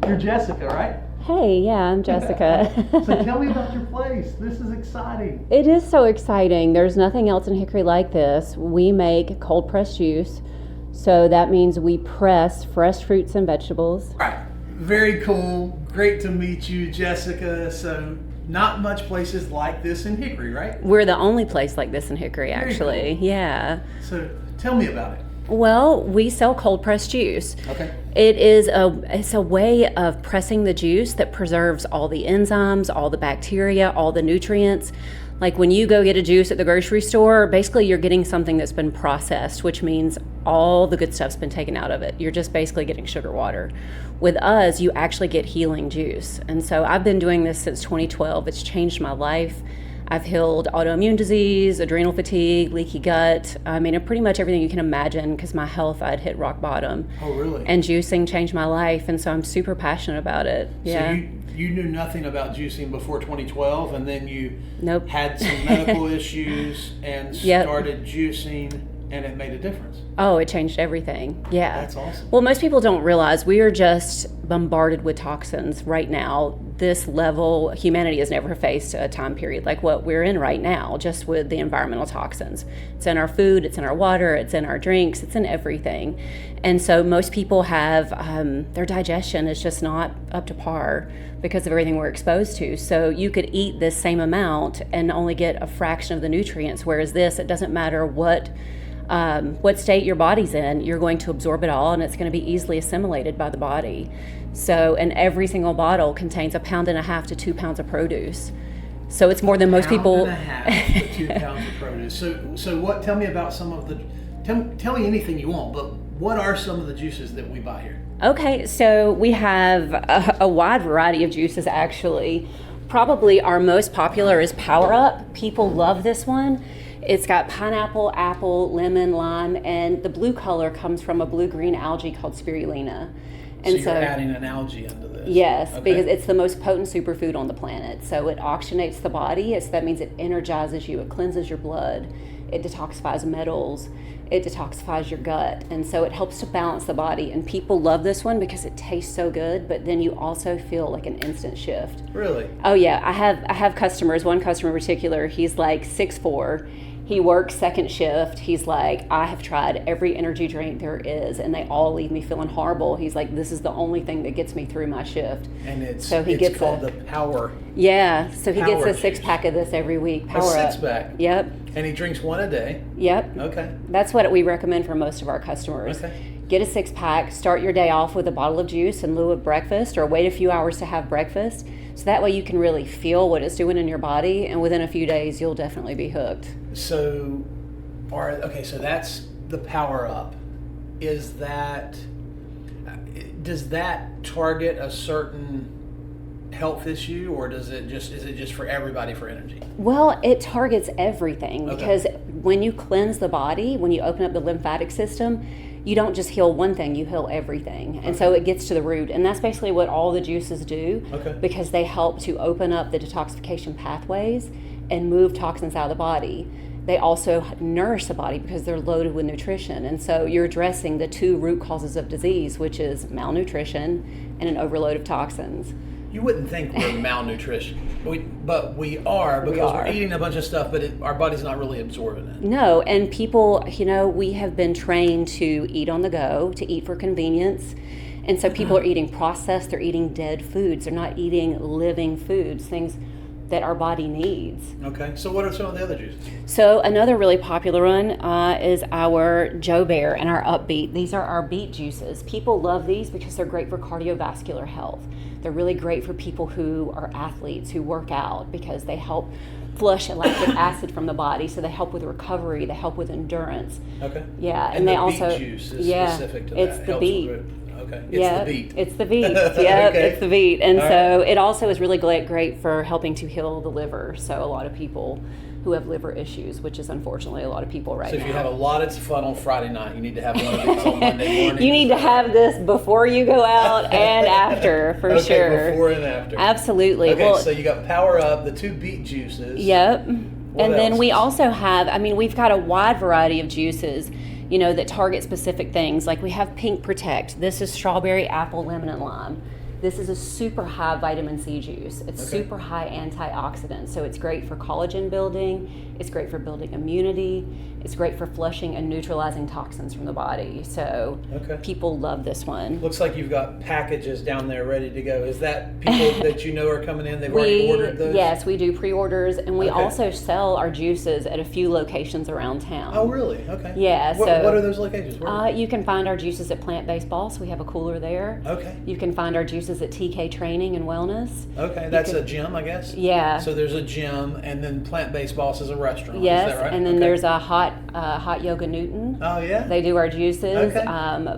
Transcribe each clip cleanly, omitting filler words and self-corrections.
You're Jessica, right? Hey, yeah, I'm Jessica. So tell me about your place. This is exciting. It is so exciting. There's nothing else in Hickory like this. We make cold pressed juice. So that means we press fresh fruits and vegetables. All right. Very cool. Great to meet you, Jessica. So not much places like this in Hickory, right? We're the only place like this in Hickory, actually. Cool. Yeah. So tell me about it. Well, we sell cold pressed juice. Okay. It's a way of pressing the juice that preserves all the enzymes, all the bacteria, all the nutrients. Like when you go get a juice at the grocery store, basically you're getting something that's been processed, which means all the good stuff's been taken out of it. You're just basically getting sugar water. With us, you actually get healing juice. And so I've been doing this since 2012. It's changed my life. I've healed autoimmune disease, adrenal fatigue, leaky gut. I mean, pretty much everything you can imagine because my health, I'd hit rock bottom. Oh, really? And juicing changed my life, and so I'm super passionate about it. Yeah. So you knew nothing about juicing before 2012, and then you Nope. had some medical issues and Yep. started juicing, and it made a difference. Oh, it changed everything. Yeah. That's awesome. Well, most people don't realize we are just bombarded with toxins right now. This level, humanity has never faced a time period like what we're in right now, just with the environmental toxins. It's in our food, it's in our water, it's in our drinks, it's in everything. And so most people have, their digestion is just not up to par because of everything we're exposed to. So you could eat this same amount and only get a fraction of the nutrients, whereas this, it doesn't matter what state your body's in, you're going to absorb it all and it's going to be easily assimilated by the body. So, and every single bottle contains 1.5 pounds to 2 pounds of produce. So it's more than most people. 1.5 to 2 pounds of produce. So what? Tell me about some of the. Tell me anything you want, but what are some of the juices that we buy here? Okay, so we have a wide variety of juices actually. Probably our most popular is Power Up. People love this one. It's got pineapple, apple, lemon, lime, and the blue color comes from a blue-green algae called spirulina. And so you're adding an algae into this? Yes, okay. Because it's the most potent superfood on the planet. So it oxygenates the body. So that means it energizes you. It cleanses your blood. It detoxifies metals. It detoxifies your gut. And so it helps to balance the body. And people love this one because it tastes so good, but then you also feel like an instant shift. Really? Oh, yeah. I have customers, one customer in particular, he's like 6'4". He works second shift. He's like, I have tried every energy drink there is, and they all leave me feeling horrible. He's like, this is the only thing that gets me through my shift. And it's gets called the Power. Yeah, so he gets a juice. 6-pack of this every week. Power Up. 6-pack. Yep. And he drinks one a day. Yep. Okay. That's what we recommend for most of our customers. Okay. Get a 6-pack, start your day off with a bottle of juice in lieu of breakfast, or wait a few hours to have breakfast. So that way you can really feel what it's doing in your body, and within a few days you'll definitely be hooked. So that's the Power Up. Does that target a certain health issue, or is it just for everybody for energy? Well, it targets everything because Okay. when you cleanse the body, when you open up the lymphatic system, you don't just heal one thing, you heal everything. And so it gets to the root. And that's basically what all the juices do because they help to open up the detoxification pathways and move toxins out of the body. They also nourish the body because they're loaded with nutrition. And so you're addressing the 2 root causes of disease, which is malnutrition and an overload of toxins. You wouldn't think we're malnutrition, but we are because we're eating a bunch of stuff, but our body's not really absorbing it. No, and people, we have been trained to eat on the go, to eat for convenience. And so people are eating processed, they're eating dead foods. They're not eating living foods, things that our body needs. Okay, so what are some of the other juices? So another really popular one is our Joe Bear and our Upbeat. These are our beet juices. People love these because they're great for cardiovascular health. They're really great for people who are athletes, who work out, because they help flush lactic acid from the body, so they help with recovery, they help with endurance. Okay. Yeah, and they the also beet juice is specific to that. It's the beet. Okay. It's the beet. It's the beet. Yeah, Okay. It's the beet. And All so right. it also is really great for helping to heal the liver. So a lot of people who have liver issues, which is unfortunately a lot of people right now. So if you have a lot of fun on Friday night, you need to have one of these on Monday morning. You need to have this before you go out and after, for sure. Okay, before and after. Absolutely. Okay, Well, so you got Power Up, the 2 beet juices. Yep. What And then else? we also have, we've got a wide variety of juices, that target specific things. Like we have Pink Protect. This is strawberry, apple, lemon, and lime. This is a super high vitamin C juice. It's super high antioxidant, so it's great for collagen building. It's great for building immunity. It's great for flushing and neutralizing toxins from the body. So people love this one. Looks like you've got packages down there ready to go. Is that people that you know are coming in? They've already ordered those? Yes, we do pre-orders, and we also sell our juices at a few locations around town. Oh, really? Okay. Yeah. What are those locations? You can find our juices at Plant-Based Boss. We have a cooler there. Okay. You can find our juices at TK Training and Wellness. Okay, that's a gym, I guess? Yeah. So there's a gym, and then Plant-Based Boss is a restaurant. Yes, is that right? And then there's a hot yoga Newton. Oh, yeah? They do our juices.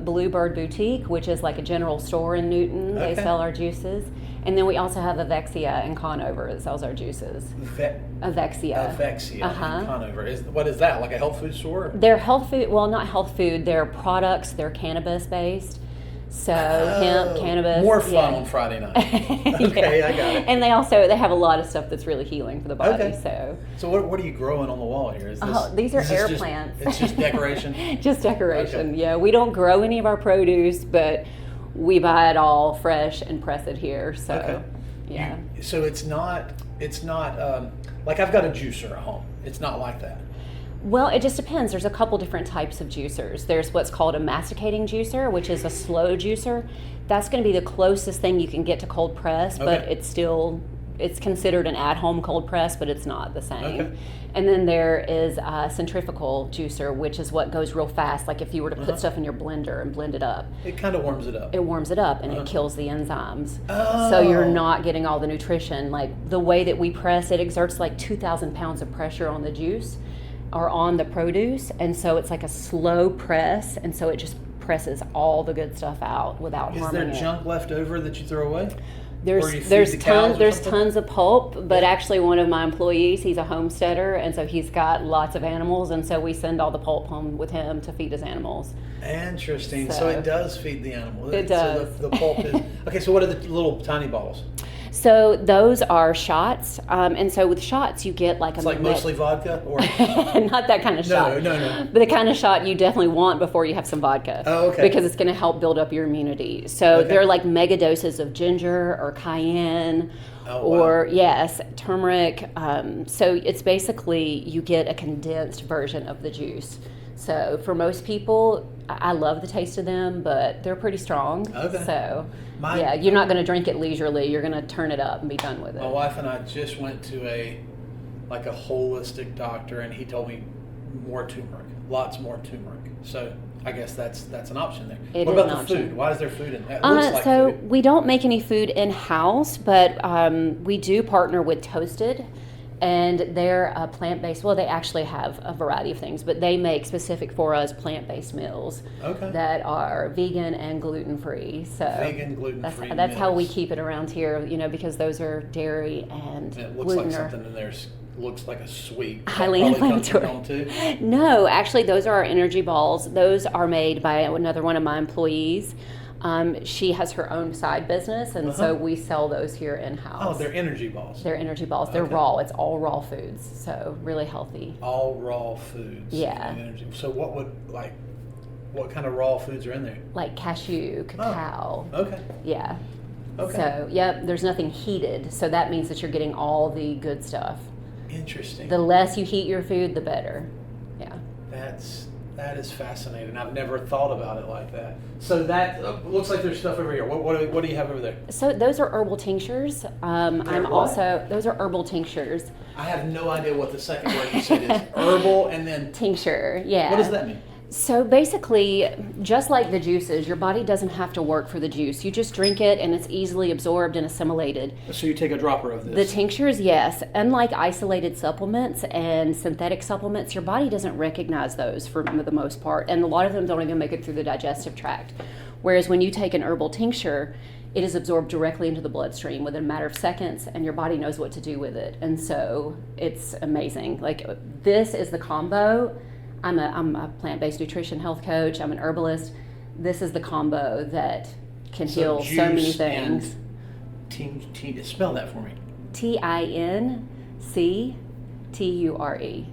Bluebird Boutique, which is like a general store in Newton. They sell our juices. And then we also have Avexia in Conover that sells our juices. Avexia. Avexia in Conover. What is that, like a health food store? They're health food, well, not health food. They're products. They're cannabis based. So hemp, cannabis. More fun on Friday night. Okay, I got it. And they have a lot of stuff that's really healing for the body. Okay. So what are you growing on the wall here? These are air plants. It's just decoration? Just decoration, yeah. We don't grow any of our produce, but we buy it all fresh and press it here. So, yeah. So it's not like I've got a juicer at home. It's not like that. Well, it just depends. There's a couple different types of juicers. There's what's called a masticating juicer, which is a slow juicer. That's going to be the closest thing you can get to cold press, but it's considered an at-home cold press, but it's not the same. Okay. And then there is a centrifugal juicer, which is what goes real fast. Like if you were to put stuff in your blender and blend it up. It kind of warms it up. It warms it up and it kills the enzymes. Oh. So you're not getting all the nutrition. Like the way that we press, it exerts like 2,000 pounds of pressure on the juice or on the produce. And so it's like a slow press. And so it just presses all the good stuff out without harming it. Is there junk left over that you throw away? There's tons of pulp, but actually one of my employees, he's a homesteader, and so he's got lots of animals, and so we send all the pulp home with him to feed his animals. Interesting. So it does feed the animals. It does. So the pulp is okay. So what are the little tiny bottles? So those are shots, and so with shots you get like it's like mostly vodka, or not that kind of shot. No. But the kind of shot you definitely want before you have some vodka. Oh, okay. Because it's going to help build up your immunity. So they're like mega doses of ginger or cayenne. Or turmeric. So it's basically you get a condensed version of the juice. So for most people, I love the taste of them, but they're pretty strong. Okay. So you're not going to drink it leisurely. You're going to turn it up and be done with it. My wife and I just went to a holistic doctor, and he told me more turmeric, lots more turmeric. So I guess that's an option there. What about the food? Why is there food in that? Food. We don't make any food in-house, but we do partner with Toasted, and they're a plant-based. Well, they actually have a variety of things, but they make specific for us plant-based meals that are vegan and gluten-free. So vegan, gluten-free. That's how we keep it around here, because those are dairy and it looks gluten. Like something in there looks like a sweet. Highly inflammatory. No, actually, those are our energy balls. Those are made by another one of my employees. She has her own side business, and so we sell those here in-house. Oh, they're energy balls. They're energy balls. They're raw. It's all raw foods, so really healthy. All raw foods. Yeah. So what kind of raw foods are in there? Like cashew, cacao. Oh, okay. Yeah. Okay. So, there's nothing heated, so that means that you're getting all the good stuff. Interesting. The less you heat your food, the better. Yeah. That is fascinating. I've never thought about it like that. So that looks like there's stuff over here. What do you have over there? So those are herbal tinctures. Those are herbal tinctures. I have no idea what the second word you said is. Herbal and then tincture. Yeah. What does that mean? So basically, just like the juices, your body doesn't have to work for the juice. You just drink it and it's easily absorbed and assimilated. So you take a dropper of this? The tinctures, yes. Unlike isolated supplements and synthetic supplements, your body doesn't recognize those for the most part. And a lot of them don't even make it through the digestive tract. Whereas when you take an herbal tincture, it is absorbed directly into the bloodstream within a matter of seconds, and your body knows what to do with it. And so it's amazing. Like, this is the combo. I'm a plant-based nutrition health coach. I'm an herbalist. This is the combo that can heal so many things. Spell that for me. TINCTURE.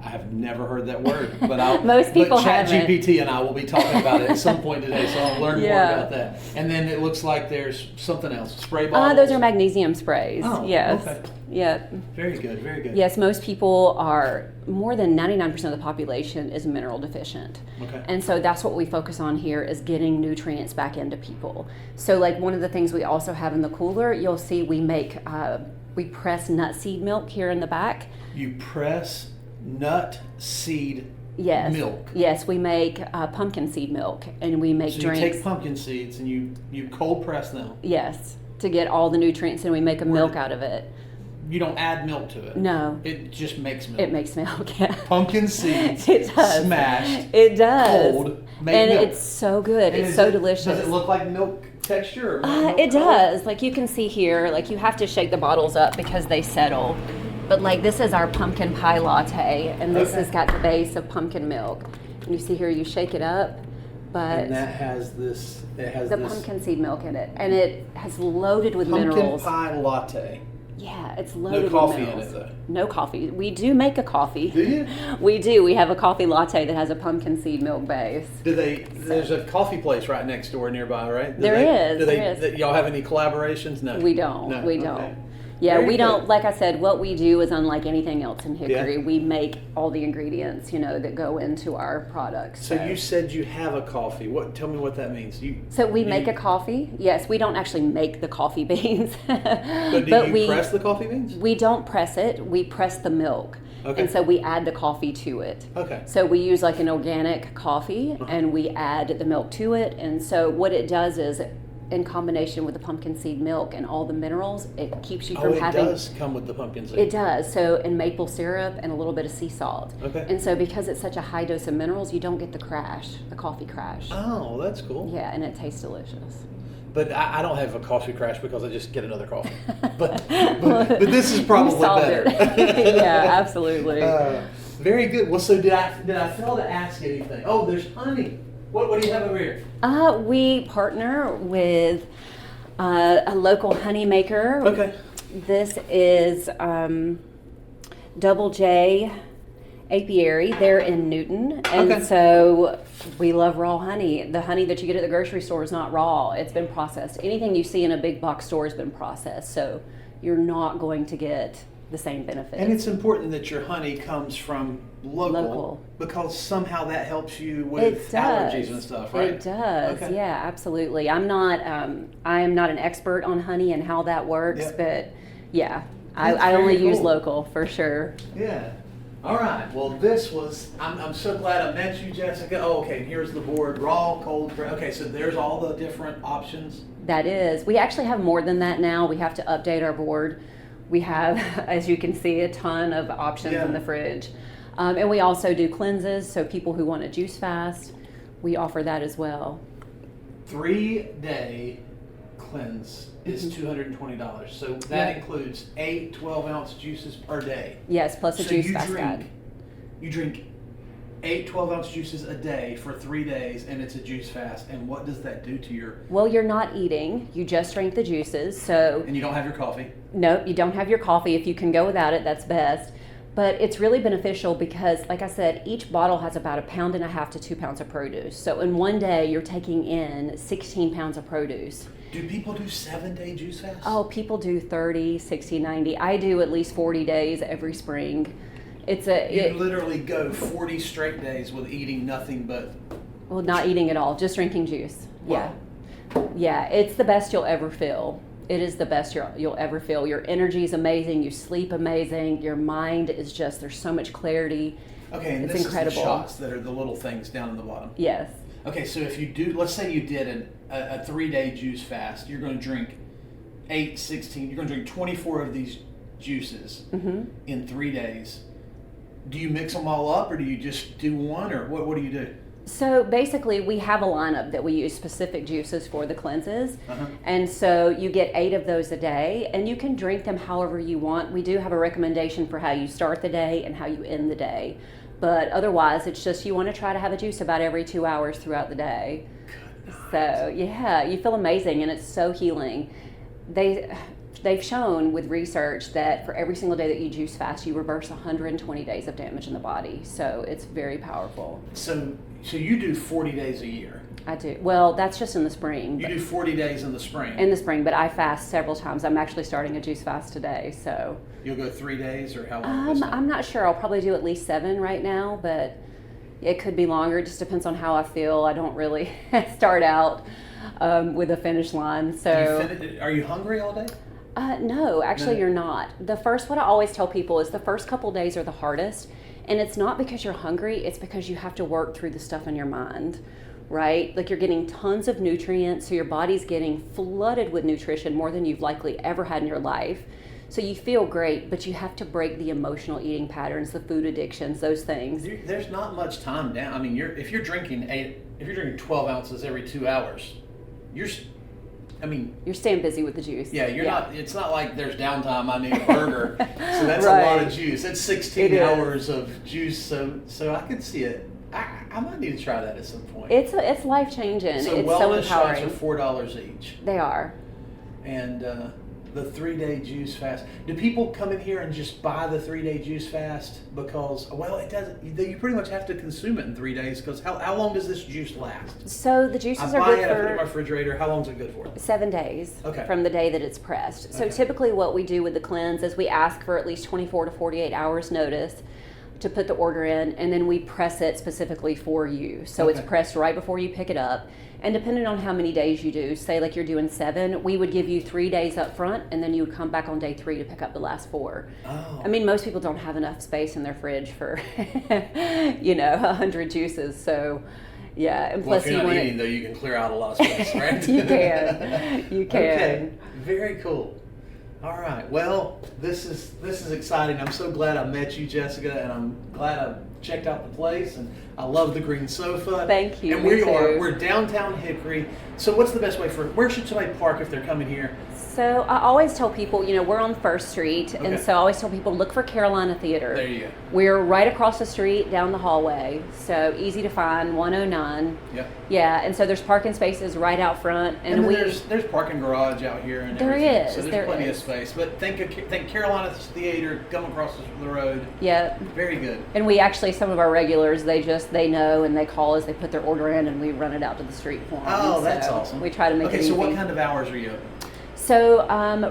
I have never heard that word, but Most people haven't. haven't. ChatGPT and I will be talking about it at some point today, so I'll learn more Yeah. about that. And then it looks like there's something else, spray bottles. Those are magnesium sprays. Oh, yes. okay. Yeah. Very good, very good. Yes, most people are, more than 99% of the population is mineral deficient. Okay. And so that's what we focus on here, is getting nutrients back into people. So like one of the things we also have in the cooler, you'll see we press nut seed milk here in the back. You press nut seed Yes. milk. Yes, we make pumpkin seed milk, and we make So drinks. you take pumpkin seeds and you cold press them. Yes, to get all the nutrients, and we make a milk out of it. You don't add milk to it. No. It just makes milk. It makes milk, yeah. Pumpkin seeds It does. smashed, It does. cold, make And milk. it's so good. And It's so it- delicious. Does it look like milk texture? Or milk It color? does. Like you can see here, like you have to shake the bottles up because they settle. But like this is our pumpkin pie latte, and this Okay. has got the base of pumpkin milk. And you see here, you shake it up, but And that has this. It has the this pumpkin seed milk in it, and it has loaded with pumpkin minerals. pie latte. Yeah, it's loaded coffee with in minerals. it, though. No coffee. We do make a coffee. Do you? We do. We have a coffee latte that has a pumpkin seed milk base. Do they? There's a coffee place right next door nearby, right? There is, Do there is. Y'all have any collaborations? No. We don't. No, We okay. don't. Yeah, Very we don't. good. Like I said, what we do is unlike anything else in Hickory. Yeah. We make all the ingredients, that go into our products. So you said you have a coffee. What? Tell me what that means. So we make a coffee. Yes, we don't actually make the coffee beans, But do you press the coffee beans? We don't press it. We press the milk. Okay. And so we add the coffee to it. Okay. So we use like an organic coffee, and we add the milk to it. And so what it does is, in combination with the pumpkin seed milk and all the minerals, it keeps you from it having. does come with the pumpkin seed. It does. So, and maple syrup and a little bit of sea salt. Okay. And so because it's such a high dose of minerals, you don't get the coffee crash. Oh, that's cool. Yeah, and it tastes delicious. But I don't have a coffee crash because I just get another coffee. But this is probably You solved better. it. Yeah, absolutely. Very good. Well, so did I fail to ask anything? Oh, there's honey. What do you have over here? We partner with a local honey maker. Okay. This is Double J Apiary. They're in Newton, and Okay. so we love raw honey. The honey that you get at the grocery store is not raw. It's been processed. Anything you see in a big box store has been processed, so you're not going to get the same benefits. And it's important that your honey comes from local. Because somehow that helps you with It does. allergies and stuff, right? It does. Okay. Yeah, absolutely. I am not an expert on honey and how that works, Yep. but yeah, That's I only very use cool. local for sure. Yeah. All right. Well, I'm so glad I met you, Jessica. Oh, okay. Here's the board. Raw, cold. Okay, so there's all the different options. That is. We actually have more than that now. We have to update our board. We have, as you can see, a ton of options Yeah. in the fridge. And we also do cleanses, so people who want to juice fast, we offer that as well. 3-day cleanse is $220. So that Yep. includes 8 12-ounce juices per day. Yes, plus a So juice you fast guide. You drink 8 12-ounce juices a day for 3 days, and it's a juice fast. And what does that do to your... Well, you're not eating. You just drink the juices, so... And you don't have your coffee. Nope, you don't have your coffee. If you can go without it, that's best. But it's really beneficial because, like I said, each bottle has about 1.5 pounds to 2 pounds of produce. So in one day, you're taking in 16 pounds of produce. Do people do 7-day juice fasts? Oh, people do 30, 60, 90. I do at least 40 days every spring. You literally go 40 straight days with eating nothing but... Well, not eating at all, just drinking juice. Wow. Yeah, it's the best you'll ever feel. It is the best you'll ever feel. Your energy is amazing. You sleep amazing. Your mind is just, there's so much clarity. Okay, and It's this incredible. is the shots that are the little things down in the bottom. Yes. Okay, so if you do, let's say you did a 3-day juice fast, you're going to drink 8, 16, you're going to drink 24 of these juices in 3 days. Do you mix them all up, or do you just do one, or what do you do? So basically, we have a lineup that we use specific juices for the cleanses. Uh-huh. And so you get 8 of those a day, and you can drink them however you want. We do have a recommendation for how you start the day and how you end the day. But otherwise, it's just you want to try to have a juice about every 2 hours throughout the day. So yeah, you feel amazing, and it's so healing. they've shown with research that for every single day that you juice fast, you reverse 120 days of damage in the body. So it's very powerful. So you do 40 days a year. I do. Well, that's just in the spring. You do 40 days in the spring. In the spring, but I fast several times. I'm actually starting a juice fast today, so. You'll go 3 days, or how long? I'm not sure. I'll probably do at least 7 right now, but it could be longer. It just depends on how I feel. I don't really start out with a finish line. So. Are you hungry all day? No, actually No. you're not. What I always tell people is the first couple days are the hardest, and it's not because you're hungry, it's because you have to work through the stuff in your mind, right? Like you're getting tons of nutrients, so your body's getting flooded with nutrition more than you've likely ever had in your life. So you feel great, but you have to break the emotional eating patterns, the food addictions, those things. There's not much time down. I mean, if you're drinking 12 ounces every 2 hours, you're staying busy with the juice. Yeah, you're not. It's not like there's downtime. I need a burger, so that's Right. a lot of juice. That's 16 It hours of juice. So I could see it. I might need to try that at some point. It's life changing. So it's wellness so shots empowering. are $4 each, They are. and the 3-day juice fast. Do people come in here and just buy the 3-day juice fast because it doesn't? You pretty much have to consume it in 3 days because how long does this juice last? So the juices I are buy good it. I put it in my for refrigerator. How long is it good for? 7 days Okay. from the day that it's pressed. So Okay. typically what we do with the cleanse is we ask for at least 24 to 48 hours notice to put the order in, and then we press it specifically for you. So it's Okay. pressed right before you pick it up. And depending on how many days you do, say like you're doing 7, we would give you 3 days up front, and then you would come back on day 3 to pick up the last 4. Oh. I mean, most people don't have enough space in their fridge for, 100 juices. So, yeah. And Well, plus if you're you not want eating, though, you can clear out a lot of space, right? You can. You can. Okay. Very cool. All right. Well, this is exciting. I'm so glad I met you, Jessica, and I'm glad I checked out the place, and I love the green sofa. Thank you. And Me too. we're downtown Hickory. So what's the best way where should somebody park if they're coming here? So I always tell people, we're on First Street, Okay. and so I always tell people look for Carolina Theater. There you go. We're right across the street down the hallway, so easy to find, 109. Yep. Yeah, and so there's parking spaces right out front, And then there's parking garage out here and There everything. is, So there's there plenty is. of space. But think Carolina Theater, come across the road. Yeah. Very good. And we actually, some of our regulars, they know and they call us, they put their order in, and we run it out to the street for them. Oh, that's So awesome. We try to make it Okay, easy. so what kind of hours are you open? So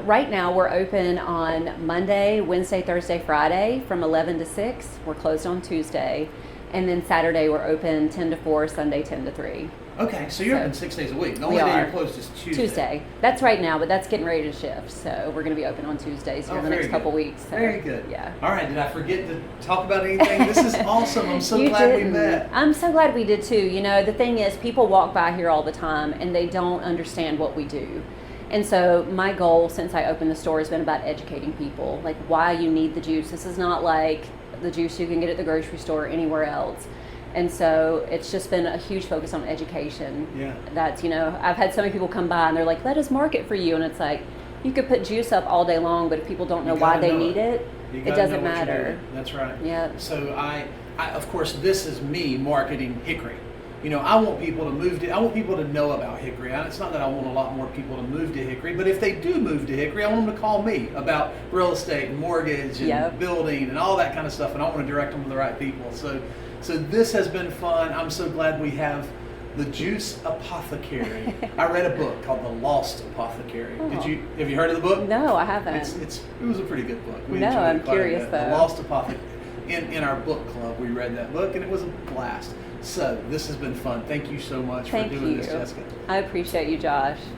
right now we're open on Monday, Wednesday, Thursday, Friday from 11 to 6. We're closed on Tuesday. And then Saturday we're open 10 to 4, Sunday 10 to 3. Okay, so you're open 6 days a week. The We only day are. you're closed is Tuesday. That's right now, but that's getting ready to shift. So we're going to be open on Tuesdays here in the very next couple good. weeks. So, Very good. Yeah. All right, did I forget to talk about anything? This is awesome. I'm so You glad we didn't. met. I'm so glad we did too. The thing is, people walk by here all the time and they don't understand what we do. And so my goal since I opened the store has been about educating people, like why you need the juice. This is not like the juice you can get at the grocery store or anywhere else. And so it's just been a huge focus on education. Yeah. That's, I've had so many people come by and they're like, let us market for you. And it's like, you could put juice up all day long, but if people don't know why they need it, it doesn't matter. That's right. Yeah. So I, of course, this is me marketing Hickory. I want people to I want people to know about Hickory. It's not that I want a lot more people to move to Hickory, but if they do move to Hickory, I want them to call me about real estate and mortgage and Yep. building and all that kind of stuff, and I want to direct them to the right people. So this has been fun. I'm so glad we have the Juice Apothecary. I read a book called The Lost Apothecary. Oh. Have you heard of the book? No, I haven't. It was a pretty good book. We No, enjoyed I'm it quite a curious, bit. though. The Lost Apothecary. In our book club, we read that book, and it was a blast. So this has been fun. Thank you so much for Thank doing you. this, Jessica. I appreciate you, Josh.